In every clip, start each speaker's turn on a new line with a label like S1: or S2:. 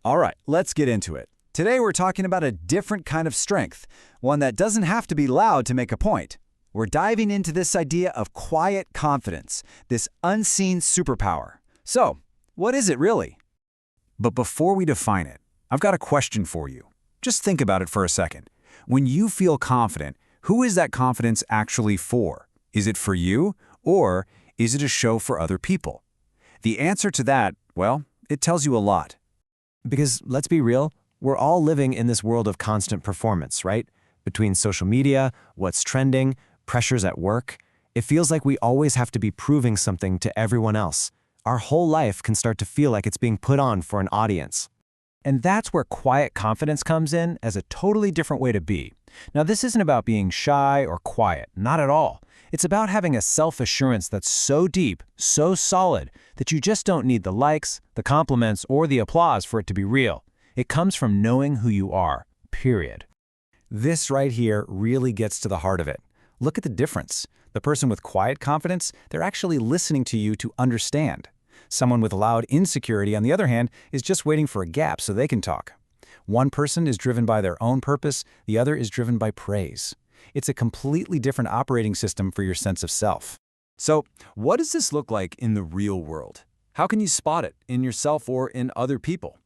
S1: All right, let's get into it. Today we're talking about a different kind of strength, one that doesn't have to be loud to make a point. We're diving into this idea of quiet confidence, this unseen superpower. So, what is it really? But before we define it, I've got a question for you. Just think about it for a second. When you feel confident, who is that confidence actually for? Is it for you, or is it a show for other people? The answer to that, well, it tells you a lot.
S2: Because let's be real, we're all living in this world of constant performance, right? Between social media, what's trending, pressures at work, it feels like we always have to be proving something to everyone else. Our whole life can start to feel like it's being put on for an audience.
S3: And that's where quiet confidence comes in as a totally different way to be. Now, this isn't about being shy or quiet, not at all. It's about having a self-assurance that's so deep, so solid, that you just don't need the likes, the compliments, or the applause for it to be real. It comes from knowing who you are, period.
S1: This right here really gets to the heart of it. Look at the difference. The person with quiet confidence, they're actually listening to you to understand. Someone with loud insecurity, on the other hand, is just waiting for a gap so they can talk. One person is driven by their own purpose, the other is driven by praise. It's a completely different operating system for your sense of self. So, what does this look like in the real world? How can you spot it in yourself or in other people?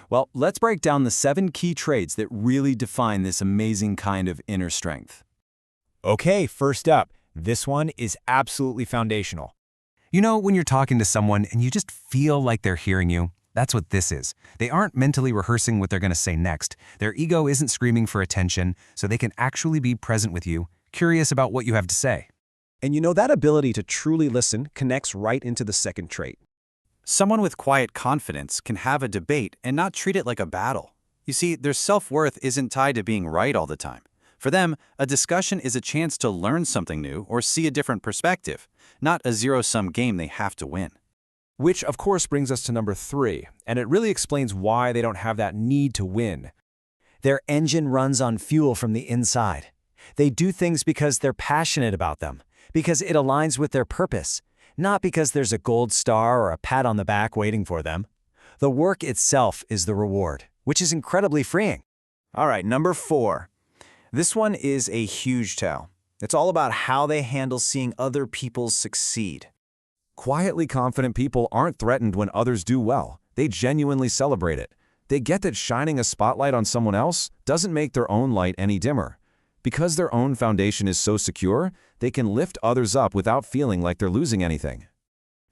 S1: Well, let's break down the 7 key traits that really define this amazing kind of inner strength.
S3: Okay, first up, this one is absolutely foundational. You know when you're talking to someone and you just feel like they're hearing you? That's what this is. They aren't mentally rehearsing what they're going to say next. Their ego isn't screaming for attention, so they can actually be present with you, curious about what you have to say.
S4: And you know, that ability to truly listen connects right into the second trait.
S5: Someone with quiet confidence can have a debate and not treat it like a battle. You see, their self-worth isn't tied to being right all the time. For them, a discussion is a chance to learn something new or see a different perspective, not a zero-sum game they have to win.
S4: Which, of course, brings us to number 3, and it really explains why they don't have that need to win.
S2: Their engine runs on fuel from the inside. They do things because they're passionate about them, because it aligns with their purpose, not because there's a gold star or a pat on the back waiting for them. The work itself is the reward, which is incredibly freeing.
S1: All right, number 4. This one is a huge tell. It's all about how they handle seeing other people succeed.
S6: Quietly confident people aren't threatened when others do well. They genuinely celebrate it. They get that shining a spotlight on someone else doesn't make their own light any dimmer. Because their own foundation is so secure, they can lift others up without feeling like they're losing anything.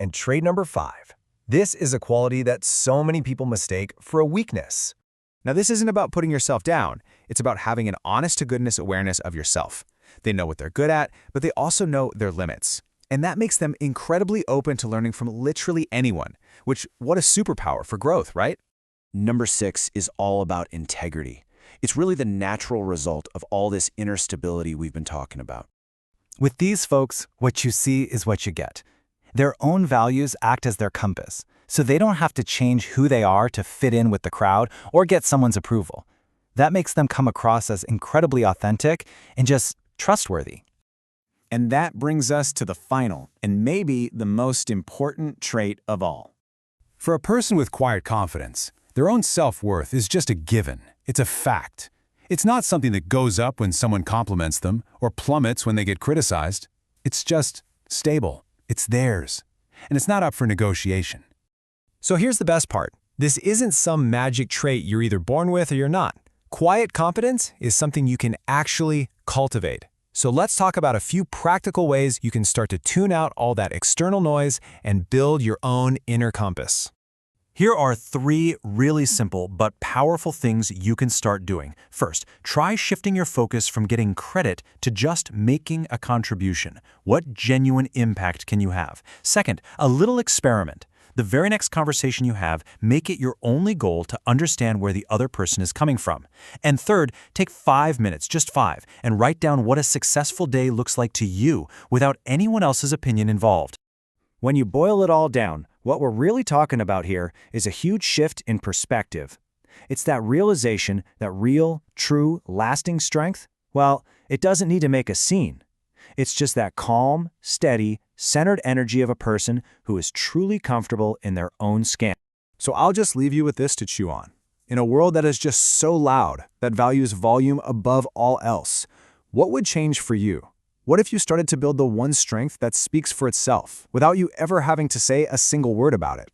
S7: And trait number 5. This is a quality that so many people mistake for a weakness.
S3: Now, this isn't about putting yourself down. It's about having an honest-to-goodness awareness of yourself. They know what they're good at, but they also know their limits. And that makes them incredibly open to learning from literally anyone, which, what a superpower for growth, right?
S2: Number 6 is all about integrity. It's really the natural result of all this inner stability we've been talking about.
S3: With these folks, what you see is what you get. Their own values act as their compass, so they don't have to change who they are to fit in with the crowd or get someone's approval. That makes them come across as incredibly authentic and just trustworthy.
S1: And that brings us to the final, and maybe the most important trait of all.
S6: For a person with quiet confidence, their own self-worth is just a given. It's a fact. It's not something that goes up when someone compliments them or plummets when they get criticized. It's just stable. It's theirs. And it's not up for negotiation.
S7: So here's the best part. This isn't some magic trait you're either born with or you're not. Quiet confidence is something you can actually cultivate. So let's talk about a few practical ways you can start to tune out all that external noise and build your own inner compass.
S8: Here are 3 really simple but powerful things you can start doing. First, try shifting your focus from getting credit to just making a contribution. What genuine impact can you have? Second, a little experiment. The very next conversation you have, make it your only goal to understand where the other person is coming from. And third, take 5 minutes, just 5, and write down what a successful day looks like to you without anyone else's opinion involved.
S2: When you boil it all down, what we're really talking about here is a huge shift in perspective. It's that realization that real, true, lasting strength, well, it doesn't need to make a scene. It's just that calm, steady, centered energy of a person who is truly comfortable in their own skin.
S1: So I'll just leave you with this to chew on.
S7: in a world that is just so loud, that values volume above all else, what would change for you? What if you started to build the one strength that speaks for itself, without you ever having to say a single word about it?